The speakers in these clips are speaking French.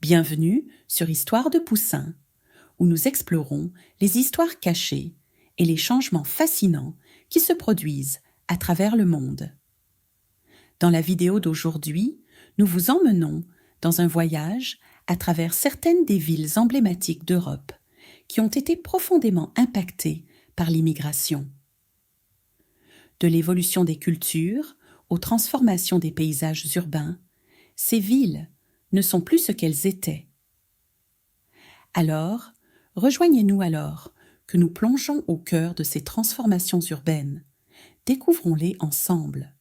Bienvenue sur Histoire de Poussin, où nous explorons les histoires cachées et les changements fascinants qui se produisent à travers le monde. Dans la vidéo d'aujourd'hui, nous vous emmenons dans un voyage à travers certaines des villes emblématiques d'Europe qui ont été profondément impactées par l'immigration. De l'évolution des cultures aux transformations des paysages urbains, ces villes ne sont plus ce qu'elles étaient. Alors, rejoignez-nous que nous plongeons au cœur de ces transformations urbaines. Découvrons-les ensemble.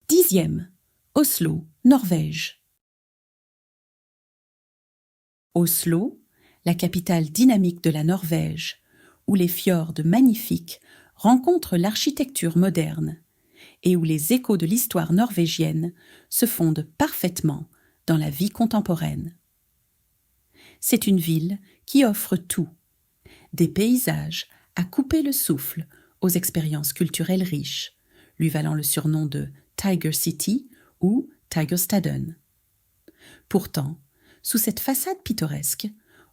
10e, Oslo, Norvège. Oslo, la capitale dynamique de la Norvège, où les fjords magnifiques rencontrent l'architecture moderne et où les échos de l'histoire norvégienne se fondent parfaitement dans la vie contemporaine. C'est une ville qui offre tout, des paysages à couper le souffle aux expériences culturelles riches, lui valant le surnom de Tiger City ou Tigerstaden. Pourtant, sous cette façade pittoresque,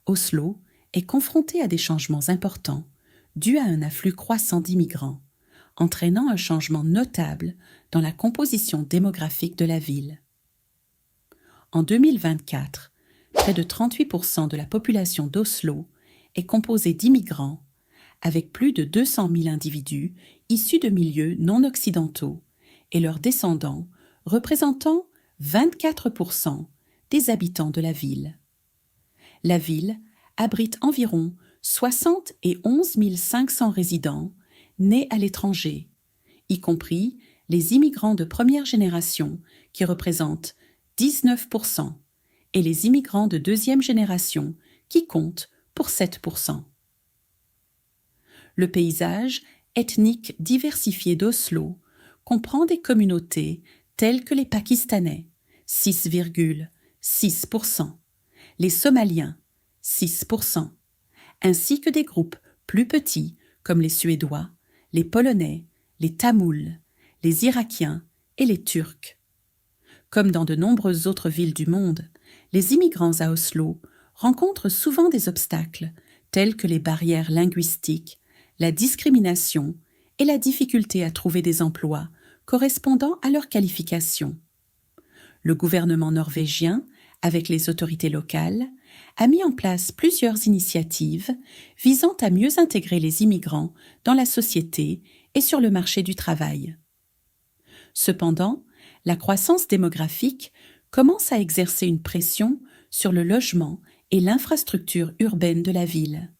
Oslo est confronté à des changements importants dus à un afflux croissant d'immigrants, entraînant un changement notable dans la composition démographique de la ville. En 2024, près de 38% de la population d'Oslo est composée d'immigrants, avec plus de 200 000 individus issus de milieux non occidentaux et leurs descendants représentant 24% des habitants de la ville. La ville abrite environ 71 500 résidents nés à l'étranger, y compris les immigrants de première génération qui représentent 19% et les immigrants de deuxième génération qui comptent pour 7%. Le paysage ethnique diversifié d'Oslo comprend des communautés telles que les Pakistanais, 6,6%, les Somaliens, 6%, ainsi que des groupes plus petits comme les Suédois, les Polonais, les Tamouls, les Irakiens et les Turcs. Comme dans de nombreuses autres villes du monde, les immigrants à Oslo rencontrent souvent des obstacles tels que les barrières linguistiques, la discrimination et la difficulté à trouver des emplois correspondant à leurs qualifications. Le gouvernement norvégien, avec les autorités locales, a mis en place plusieurs initiatives visant à mieux intégrer les immigrants dans la société et sur le marché du travail. Cependant, la croissance démographique commence à exercer une pression sur le logement et l'infrastructure urbaine de la ville.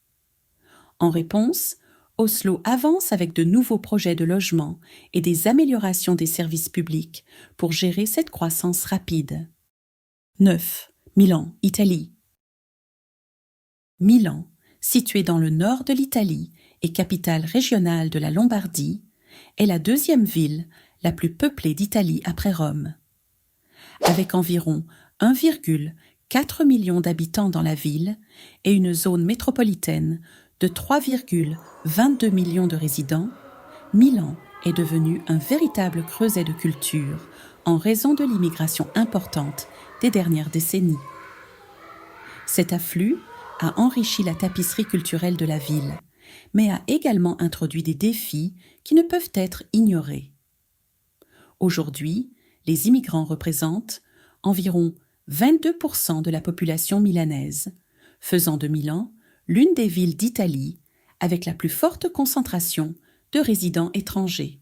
En réponse, Oslo avance avec de nouveaux projets de logement et des améliorations des services publics pour gérer cette croissance rapide. 9. Milan, Italie. Milan, située dans le nord de l'Italie et capitale régionale de la Lombardie, est la deuxième ville la plus peuplée d'Italie après Rome. Avec environ 1,4 million d'habitants dans la ville et une zone métropolitaine de 3,22 millions de résidents, Milan est devenu un véritable creuset de culture en raison de l'immigration importante des dernières décennies. Cet afflux a enrichi la tapisserie culturelle de la ville, mais a également introduit des défis qui ne peuvent être ignorés. Aujourd'hui, les immigrants représentent environ 22% de la population milanaise, faisant de Milan l'une des villes d'Italie avec la plus forte concentration de résidents étrangers.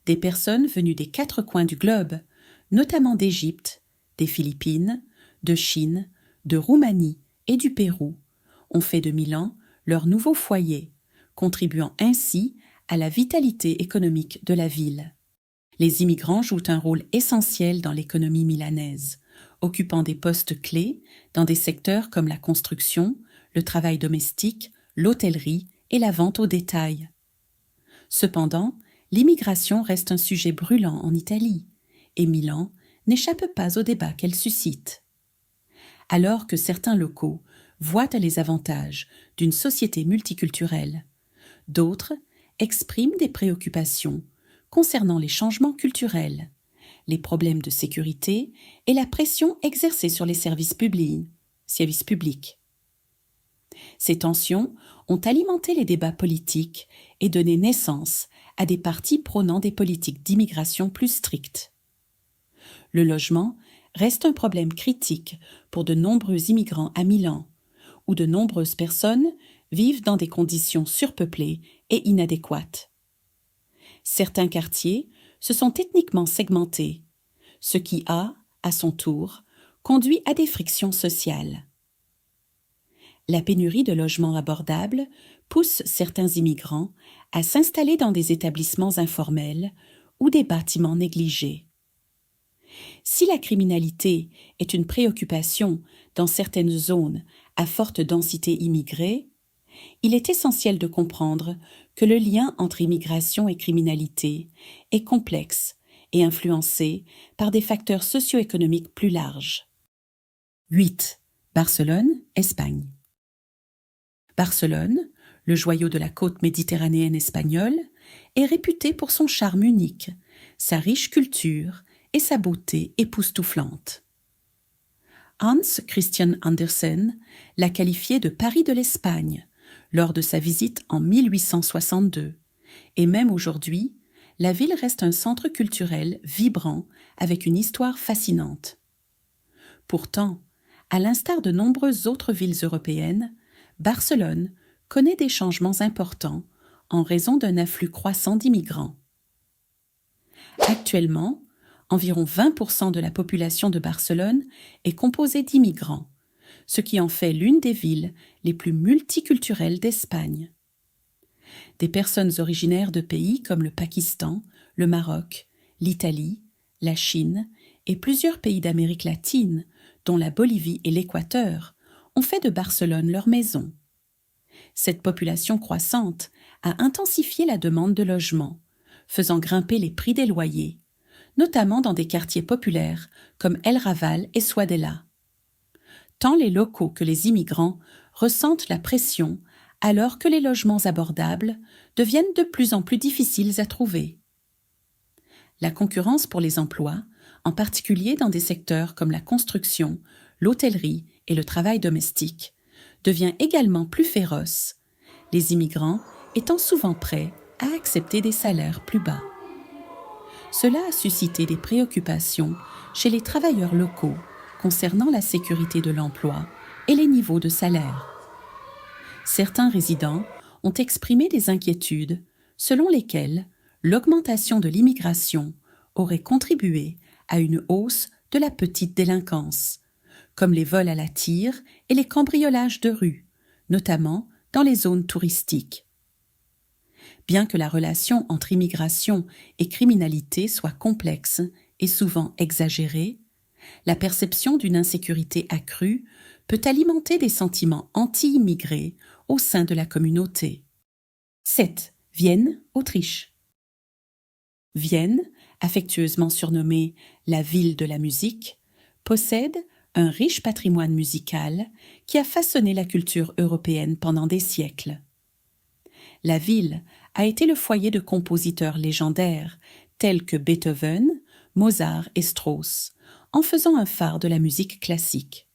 Des personnes venues des 4 coins du globe, notamment d'Égypte, des Philippines, de Chine, de Roumanie et du Pérou, ont fait de Milan leur nouveau foyer, contribuant ainsi à la vitalité économique de la ville. Les immigrants jouent un rôle essentiel dans l'économie milanaise, occupant des postes clés dans des secteurs comme la construction, le travail domestique, l'hôtellerie et la vente au détail. Cependant, l'immigration reste un sujet brûlant en Italie, et Milan n'échappe pas au débat qu'elle suscite. Alors que certains locaux voient les avantages d'une société multiculturelle, d'autres expriment des préoccupations concernant les changements culturels, les problèmes de sécurité et la pression exercée sur les services publics. Ces tensions ont alimenté les débats politiques et donné naissance à des partis prônant des politiques d'immigration plus strictes. Le logement reste un problème critique pour de nombreux immigrants à Milan, où de nombreuses personnes vivent dans des conditions surpeuplées et inadéquates. Certains quartiers se sont ethniquement segmentés, ce qui a, à son tour, conduit à des frictions sociales. La pénurie de logements abordables pousse certains immigrants à s'installer dans des établissements informels ou des bâtiments négligés. Si la criminalité est une préoccupation dans certaines zones à forte densité immigrée, il est essentiel de comprendre que le lien entre immigration et criminalité est complexe et influencé par des facteurs socio-économiques plus larges. 8. Barcelone, Espagne. Barcelone, le joyau de la côte méditerranéenne espagnole, est réputé pour son charme unique, sa riche culture et sa beauté époustouflante. Hans Christian Andersen l'a qualifié de Paris de l'Espagne lors de sa visite en 1862, et même aujourd'hui, la ville reste un centre culturel vibrant avec une histoire fascinante. Pourtant, à l'instar de nombreuses autres villes européennes, Barcelone connaît des changements importants en raison d'un afflux croissant d'immigrants. Actuellement, environ 20% de la population de Barcelone est composée d'immigrants, ce qui en fait l'une des villes les plus multiculturelles d'Espagne. Des personnes originaires de pays comme le Pakistan, le Maroc, l'Italie, la Chine et plusieurs pays d'Amérique latine, dont la Bolivie et l'Équateur, ont fait de Barcelone leur maison. Cette population croissante a intensifié la demande de logement, faisant grimper les prix des loyers, notamment dans des quartiers populaires comme El Raval et Suadela. Tant les locaux que les immigrants ressentent la pression alors que les logements abordables deviennent de plus en plus difficiles à trouver. La concurrence pour les emplois, en particulier dans des secteurs comme la construction, l'hôtellerie et le travail domestique, devient également plus féroce, les immigrants étant souvent prêts à accepter des salaires plus bas. Cela a suscité des préoccupations chez les travailleurs locaux concernant la sécurité de l'emploi et les niveaux de salaire. Certains résidents ont exprimé des inquiétudes selon lesquelles l'augmentation de l'immigration aurait contribué à une hausse de la petite délinquance, comme les vols à la tire et les cambriolages de rue, notamment dans les zones touristiques. Bien que la relation entre immigration et criminalité soit complexe et souvent exagérée, la perception d'une insécurité accrue peut alimenter des sentiments anti-immigrés au sein de la communauté. 7. Vienne, Autriche. Vienne, affectueusement surnommée la ville de la musique, possède un riche patrimoine musical qui a façonné la culture européenne pendant des siècles. La ville a été le foyer de compositeurs légendaires tels que Beethoven, Mozart et Strauss, en faisant un phare de la musique classique.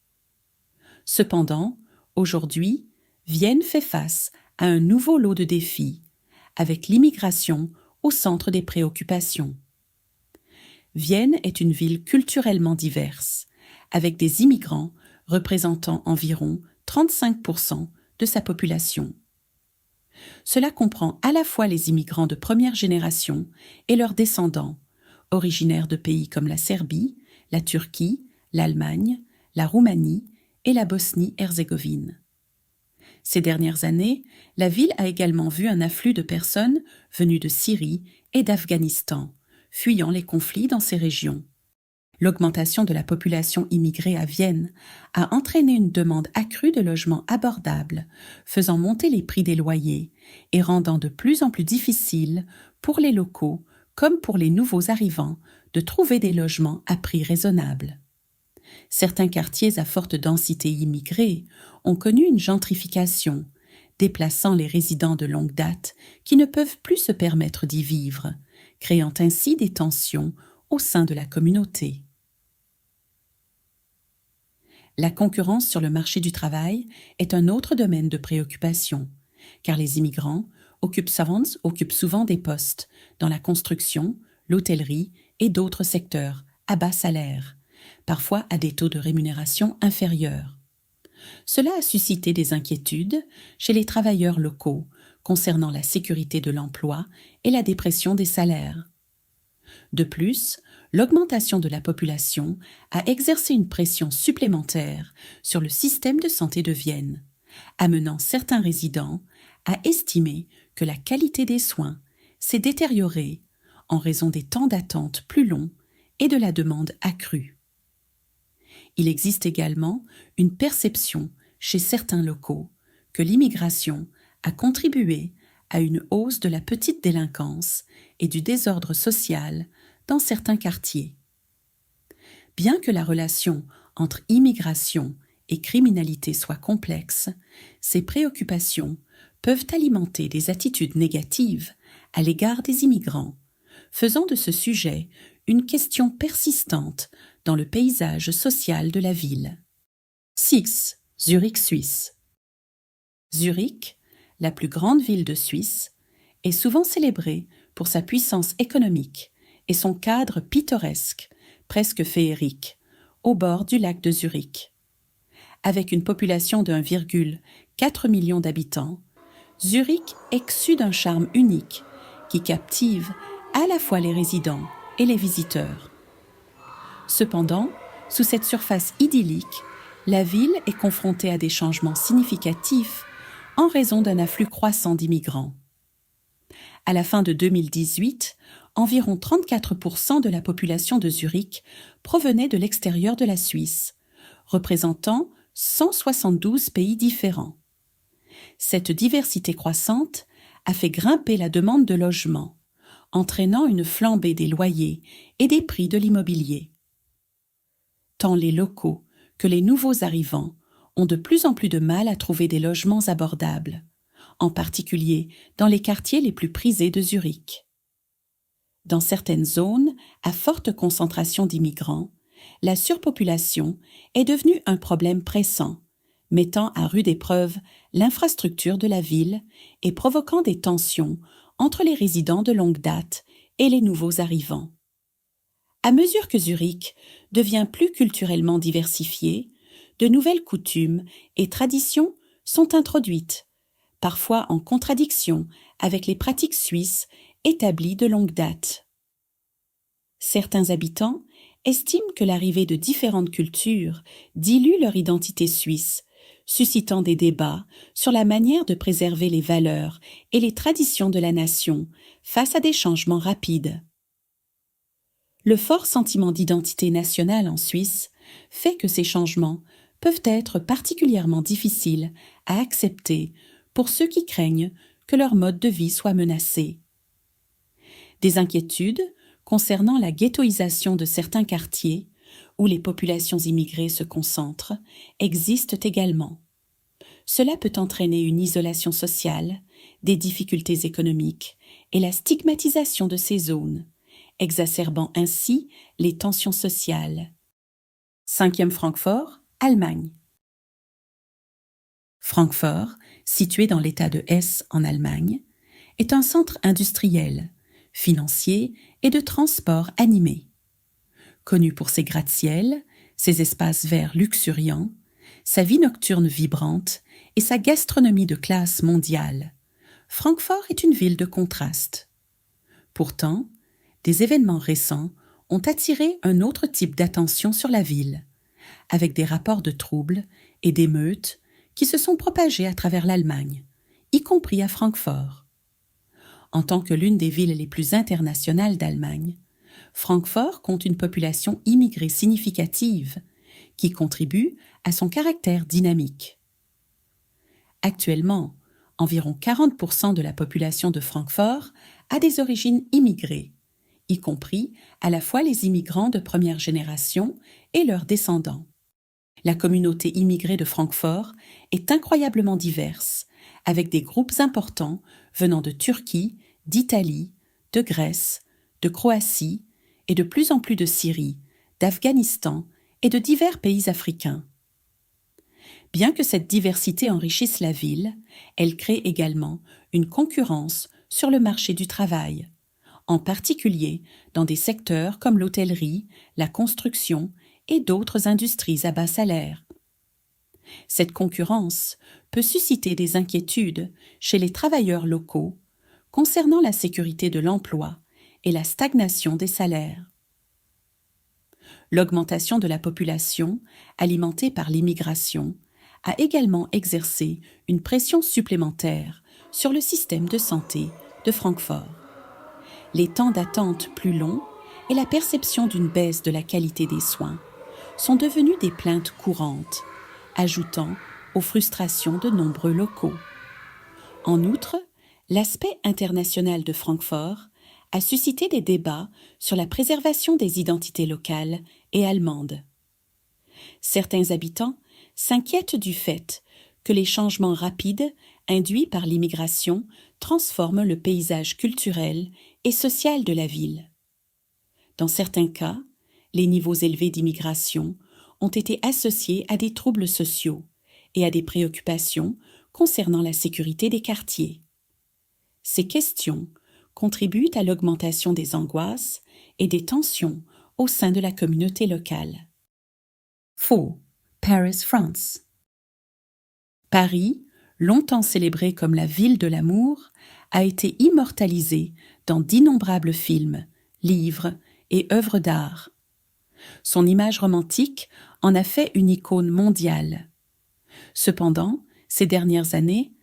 Cependant, aujourd'hui, Vienne fait face à un nouveau lot de défis, avec l'immigration au centre des préoccupations. Vienne est une ville culturellement diverse, avec des immigrants représentant environ 35% de sa population. Cela comprend à la fois les immigrants de première génération et leurs descendants, originaires de pays comme la Serbie, la Turquie, l'Allemagne, la Roumanie et la Bosnie-Herzégovine. Ces dernières années, la ville a également vu un afflux de personnes venues de Syrie et d'Afghanistan, fuyant les conflits dans ces régions. L'augmentation de la population immigrée à Vienne a entraîné une demande accrue de logements abordables, faisant monter les prix des loyers et rendant de plus en plus difficile pour les locaux comme pour les nouveaux arrivants de trouver des logements à prix raisonnables. Certains quartiers à forte densité immigrée ont connu une gentrification, déplaçant les résidents de longue date qui ne peuvent plus se permettre d'y vivre, créant ainsi des tensions au sein de la communauté. La concurrence sur le marché du travail est un autre domaine de préoccupation, car les immigrants occupent souvent des postes dans la construction, l'hôtellerie et d'autres secteurs à bas salaire, parfois à des taux de rémunération inférieurs. Cela a suscité des inquiétudes chez les travailleurs locaux concernant la sécurité de l'emploi et la dépression des salaires. De plus, l'augmentation de la population a exercé une pression supplémentaire sur le système de santé de Vienne, amenant certains résidents à estimer que la qualité des soins s'est détériorée en raison des temps d'attente plus longs et de la demande accrue. Il existe également une perception chez certains locaux que l'immigration a contribué à une hausse de la petite délinquance et du désordre social dans certains quartiers. Bien que la relation entre immigration et criminalité soit complexe, ces préoccupations peuvent alimenter des attitudes négatives à l'égard des immigrants, faisant de ce sujet une question persistante dans le paysage social de la ville. 6. Zurich, Suisse. Zurich, la plus grande ville de Suisse, est souvent célébrée pour sa puissance économique et son cadre pittoresque, presque féerique, au bord du lac de Zurich. Avec une population de 1,4 million d'habitants, Zurich exude d'un charme unique qui captive à la fois les résidents et les visiteurs. Cependant, sous cette surface idyllique, la ville est confrontée à des changements significatifs en raison d'un afflux croissant d'immigrants. À la fin de 2018, environ 34% de la population de Zurich provenait de l'extérieur de la Suisse, représentant 172 pays différents. Cette diversité croissante a fait grimper la demande de logement, entraînant une flambée des loyers et des prix de l'immobilier. Tant les locaux que les nouveaux arrivants ont de plus en plus de mal à trouver des logements abordables, en particulier dans les quartiers les plus prisés de Zurich. Dans certaines zones à forte concentration d'immigrants, la surpopulation est devenue un problème pressant, mettant à rude épreuve l'infrastructure de la ville et provoquant des tensions entre les résidents de longue date et les nouveaux arrivants. À mesure que Zurich devient plus culturellement diversifié, de nouvelles coutumes et traditions sont introduites, parfois en contradiction avec les pratiques suisses établies de longue date. Certains habitants estiment que l'arrivée de différentes cultures dilue leur identité suisse, suscitant des débats sur la manière de préserver les valeurs et les traditions de la nation face à des changements rapides. Le fort sentiment d'identité nationale en Suisse fait que ces changements peuvent être particulièrement difficiles à accepter pour ceux qui craignent que leur mode de vie soit menacé. Des inquiétudes concernant la ghettoisation de certains quartiers où les populations immigrées se concentrent existent également. Cela peut entraîner une isolation sociale, des difficultés économiques et la stigmatisation de ces zones, exacerbant ainsi les tensions sociales. 5e Francfort, Allemagne. Francfort, situé dans l'État de Hesse en Allemagne, est un centre industriel, financier et de transport animé. Connu pour ses gratte-ciels, ses espaces verts luxuriants, sa vie nocturne vibrante et sa gastronomie de classe mondiale, Francfort est une ville de contraste. Pourtant, des événements récents ont attiré un autre type d'attention sur la ville, avec des rapports de troubles et d'émeutes qui se sont propagés à travers l'Allemagne, y compris à Francfort. En tant que l'une des villes les plus internationales d'Allemagne, Francfort compte une population immigrée significative qui contribue à son caractère dynamique. Actuellement, environ 40% de la population de Francfort a des origines immigrées, y compris à la fois les immigrants de première génération et leurs descendants. La communauté immigrée de Francfort est incroyablement diverse, avec des groupes importants venant de Turquie, d'Italie, de Grèce, de Croatie et de plus en plus de Syrie, d'Afghanistan et de divers pays africains. Bien que cette diversité enrichisse la ville, elle crée également une concurrence sur le marché du travail, en particulier dans des secteurs comme l'hôtellerie, la construction et d'autres industries à bas salaire. Cette concurrence peut susciter des inquiétudes chez les travailleurs locaux concernant la sécurité de l'emploi et la stagnation des salaires. L'augmentation de la population, alimentée par l'immigration, a également exercé une pression supplémentaire sur le système de santé de Francfort. Les temps d'attente plus longs et la perception d'une baisse de la qualité des soins sont devenus des plaintes courantes, ajoutant aux frustrations de nombreux locaux. En outre, l'aspect international de Francfort a suscité des débats sur la préservation des identités locales et allemandes. Certains habitants s'inquiètent du fait que les changements rapides induits par l'immigration transforment le paysage culturel et social de la ville. Dans certains cas, les niveaux élevés d'immigration ont été associés à des troubles sociaux et à des préoccupations concernant la sécurité des quartiers. Ces questions contribuent à l'augmentation des angoisses et des tensions au sein de la communauté locale. Faux. Paris, France. Paris, longtemps célébrée comme la ville de l'amour, a été immortalisée dans d'innombrables films, livres et œuvres d'art. Son image romantique en a fait une icône mondiale. Cependant, ces dernières années,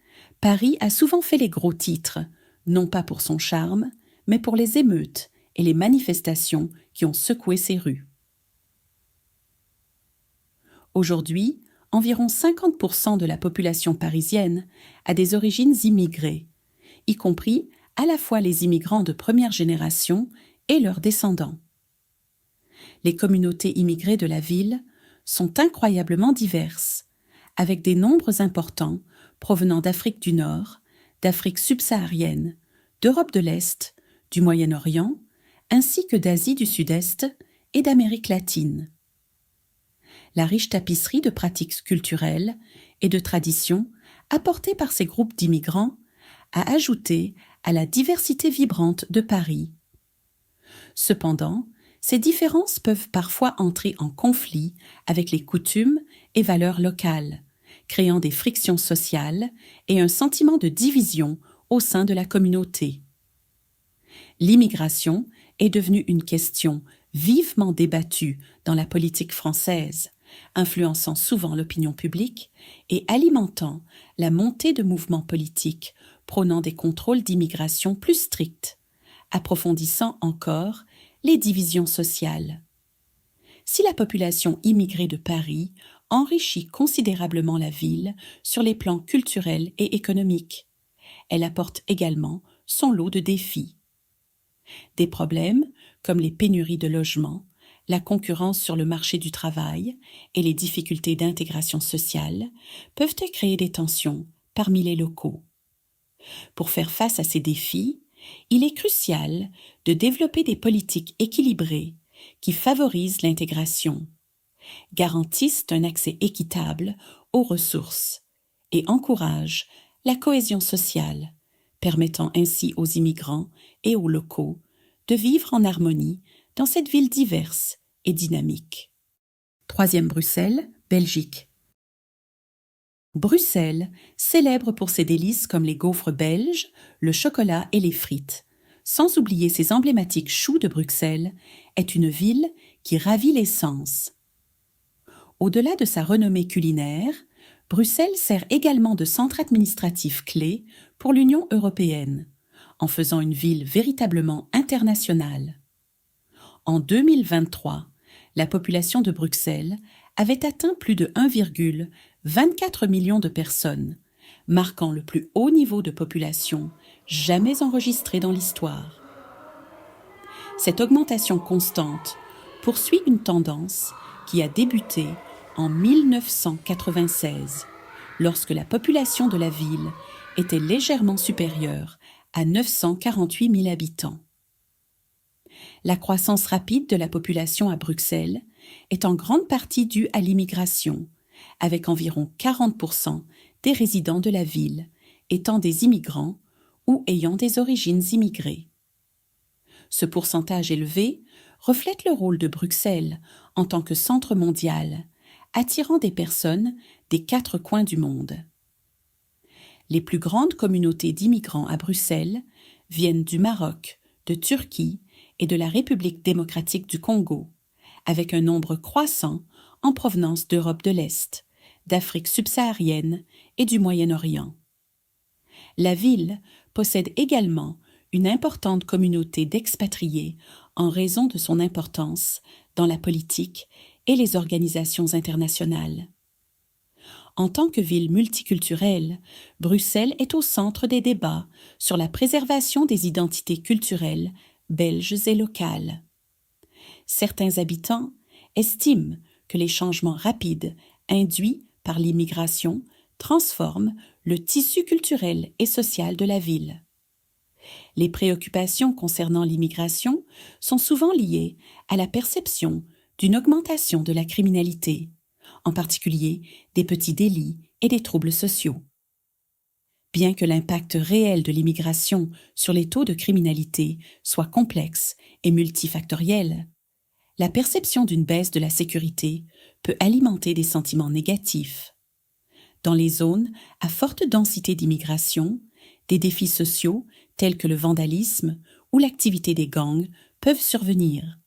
Paris a souvent fait les gros titres, non pas pour son charme, mais pour les émeutes et les manifestations qui ont secoué ses rues. Aujourd'hui, environ 50% de la population parisienne a des origines immigrées, y compris à la fois les immigrants de première génération et leurs descendants. Les communautés immigrées de la ville sont incroyablement diverses, avec des nombres importants provenant d'Afrique du Nord, d'Afrique subsaharienne, d'Europe de l'Est, du Moyen-Orient, ainsi que d'Asie du Sud-Est et d'Amérique latine. La riche tapisserie de pratiques culturelles et de traditions apportée par ces groupes d'immigrants a ajouté à la diversité vibrante de Paris. Cependant, ces différences peuvent parfois entrer en conflit avec les coutumes et valeurs locales, créant des frictions sociales et un sentiment de division au sein de la communauté. L'immigration est devenue une question vivement débattue dans la politique française, influençant souvent l'opinion publique et alimentant la montée de mouvements politiques prônant des contrôles d'immigration plus stricts, approfondissant encore les divisions sociales. Si la population immigrée de Paris enrichit considérablement la ville sur les plans culturels et économiques, elle apporte également son lot de défis. Des problèmes comme les pénuries de logements, la concurrence sur le marché du travail et les difficultés d'intégration sociale peuvent créer des tensions parmi les locaux. Pour faire face à ces défis, il est crucial de développer des politiques équilibrées qui favorisent l'intégration, garantissent un accès équitable aux ressources et encouragent la cohésion sociale, permettant ainsi aux immigrants et aux locaux de vivre en harmonie dans cette ville diverse et dynamique. 3e Bruxelles, Belgique. Bruxelles, célèbre pour ses délices comme les gaufres belges, le chocolat et les frites, sans oublier ses emblématiques choux de Bruxelles, est une ville qui ravit les sens. Au-delà de sa renommée culinaire, Bruxelles sert également de centre administratif clé pour l'Union européenne, en faisant une ville véritablement internationale. En 2023, la population de Bruxelles avait atteint plus de 1,24 million de personnes, marquant le plus haut niveau de population jamais enregistré dans l'histoire. Cette augmentation constante poursuit une tendance qui a débuté en 1996, lorsque la population de la ville était légèrement supérieure à 948 000 habitants. La croissance rapide de la population à Bruxelles est en grande partie due à l'immigration, avec environ 40% des résidents de la ville étant des immigrants ou ayant des origines immigrées. Ce pourcentage élevé reflète le rôle de Bruxelles en tant que centre mondial, attirant des personnes des 4 coins du monde. Les plus grandes communautés d'immigrants à Bruxelles viennent du Maroc, de Turquie et de la République démocratique du Congo, avec un nombre croissant en provenance d'Europe de l'Est, d'Afrique subsaharienne et du Moyen-Orient. La ville possède également une importante communauté d'expatriés en raison de son importance dans la politique et les organisations internationales. En tant que ville multiculturelle, Bruxelles est au centre des débats sur la préservation des identités culturelles belges et locales. Certains habitants estiment que les changements rapides induits par l'immigration transforment le tissu culturel et social de la ville. Les préoccupations concernant l'immigration sont souvent liées à la perception d'une augmentation de la criminalité, en particulier des petits délits et des troubles sociaux. Bien que l'impact réel de l'immigration sur les taux de criminalité soit complexe et multifactoriel, la perception d'une baisse de la sécurité peut alimenter des sentiments négatifs. Dans les zones à forte densité d'immigration, des défis sociaux tels que le vandalisme ou l'activité des gangs peuvent survenir,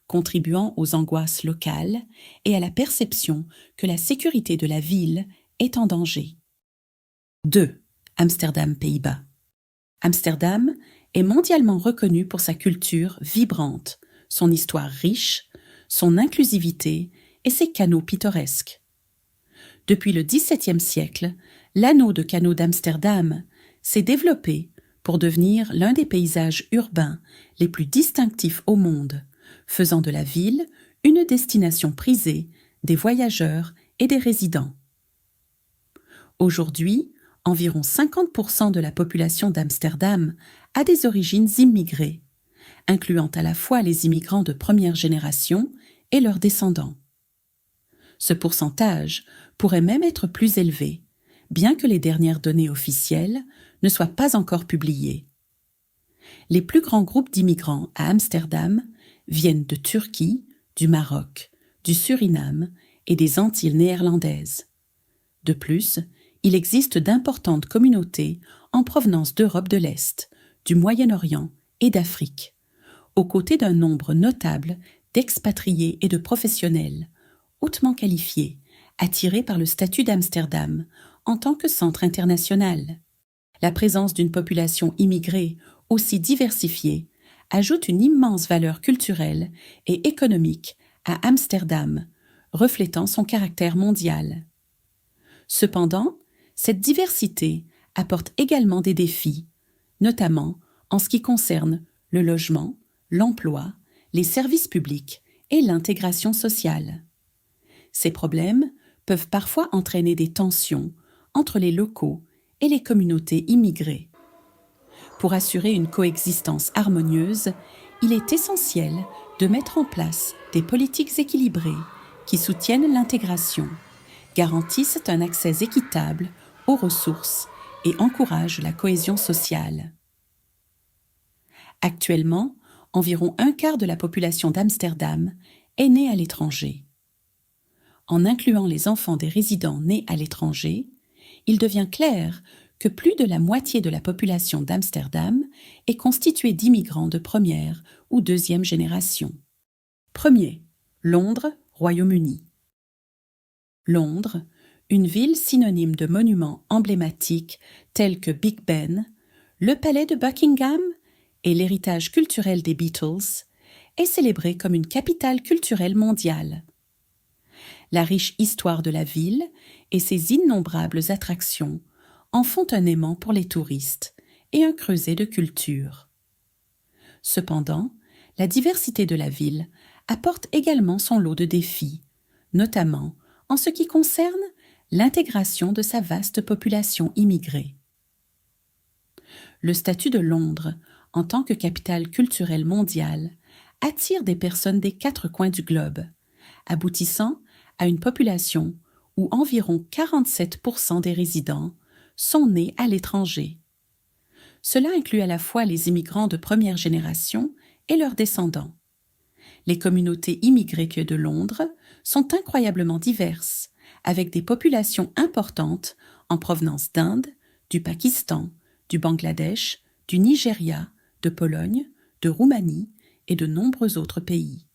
contribuant aux angoisses locales et à la perception que la sécurité de la ville est en danger. 2. Amsterdam, Pays-Bas. Amsterdam est mondialement reconnu pour sa culture vibrante, son histoire riche, son inclusivité et ses canaux pittoresques. Depuis le XVIIe siècle, l'anneau de canaux d'Amsterdam s'est développé pour devenir l'un des paysages urbains les plus distinctifs au monde, faisant de la ville une destination prisée des voyageurs et des résidents. Aujourd'hui, environ 50% de la population d'Amsterdam a des origines immigrées, incluant à la fois les immigrants de première génération et leurs descendants. Ce pourcentage pourrait même être plus élevé, bien que les dernières données officielles ne soient pas encore publiées. Les plus grands groupes d'immigrants à Amsterdam viennent de Turquie, du Maroc, du Suriname et des Antilles néerlandaises. De plus, il existe d'importantes communautés en provenance d'Europe de l'Est, du Moyen-Orient et d'Afrique, aux côtés d'un nombre notable d'expatriés et de professionnels, hautement qualifiés, attirés par le statut d'Amsterdam en tant que centre international. La présence d'une population immigrée aussi diversifiée ajoute une immense valeur culturelle et économique à Amsterdam, reflétant son caractère mondial. Cependant, cette diversité apporte également des défis, notamment en ce qui concerne le logement, l'emploi, les services publics et l'intégration sociale. Ces problèmes peuvent parfois entraîner des tensions entre les locaux et les communautés immigrées. Pour assurer une coexistence harmonieuse, il est essentiel de mettre en place des politiques équilibrées qui soutiennent l'intégration, garantissent un accès équitable aux ressources et encouragent la cohésion sociale. Actuellement, environ un quart de la population d'Amsterdam est née à l'étranger. En incluant les enfants des résidents nés à l'étranger, il devient clair que plus de la moitié de la population d'Amsterdam est constituée d'immigrants de première ou deuxième génération. Premier, Londres, Royaume-Uni. Londres, une ville synonyme de monuments emblématiques tels que Big Ben, le palais de Buckingham et l'héritage culturel des Beatles, est célébrée comme une capitale culturelle mondiale. La riche histoire de la ville et ses innombrables attractions en font un aimant pour les touristes et un creuset de culture. Cependant, la diversité de la ville apporte également son lot de défis, notamment en ce qui concerne l'intégration de sa vaste population immigrée. Le statut de Londres en tant que capitale culturelle mondiale attire des personnes des 4 coins du globe, aboutissant à une population où environ 47% des résidents sont nés à l'étranger. Cela inclut à la fois les immigrants de première génération et leurs descendants. Les communautés immigrées de Londres sont incroyablement diverses, avec des populations importantes en provenance d'Inde, du Pakistan, du Bangladesh, du Nigeria, de Pologne, de Roumanie et de nombreux autres pays.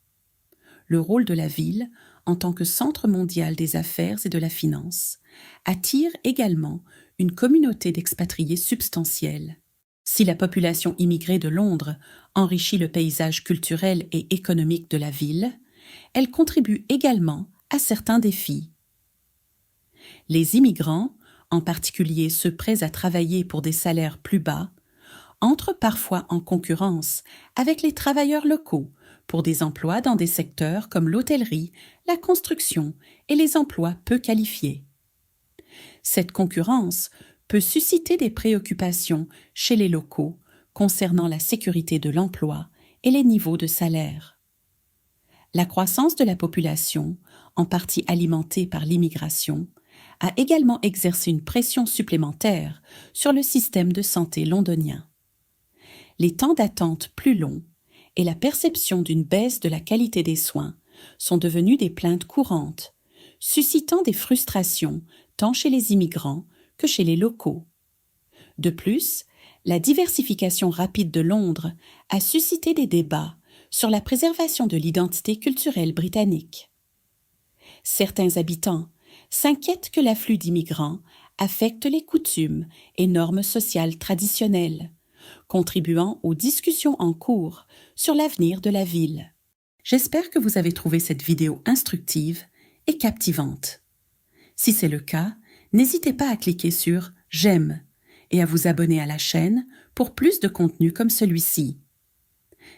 Le rôle de la ville, en tant que centre mondial des affaires et de la finance, attire également une communauté d'expatriés substantielle. Si la population immigrée de Londres enrichit le paysage culturel et économique de la ville, elle contribue également à certains défis. Les immigrants, en particulier ceux prêts à travailler pour des salaires plus bas, entrent parfois en concurrence avec les travailleurs locaux pour des emplois dans des secteurs comme l'hôtellerie, la construction et les emplois peu qualifiés. Cette concurrence peut susciter des préoccupations chez les locaux concernant la sécurité de l'emploi et les niveaux de salaire. La croissance de la population, en partie alimentée par l'immigration, a également exercé une pression supplémentaire sur le système de santé londonien. Les temps d'attente plus longs et la perception d'une baisse de la qualité des soins sont devenus des plaintes courantes, suscitant des frustrations tant chez les immigrants que chez les locaux. De plus, la diversification rapide de Londres a suscité des débats sur la préservation de l'identité culturelle britannique. Certains habitants s'inquiètent que l'afflux d'immigrants affecte les coutumes et normes sociales traditionnelles, contribuant aux discussions en cours sur l'avenir de la ville. J'espère que vous avez trouvé cette vidéo instructive et captivante. Si c'est le cas, n'hésitez pas à cliquer sur « J'aime » et à vous abonner à la chaîne pour plus de contenu comme celui-ci.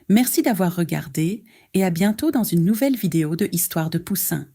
Merci d'avoir regardé et à bientôt dans une nouvelle vidéo de Histoire de Poussin.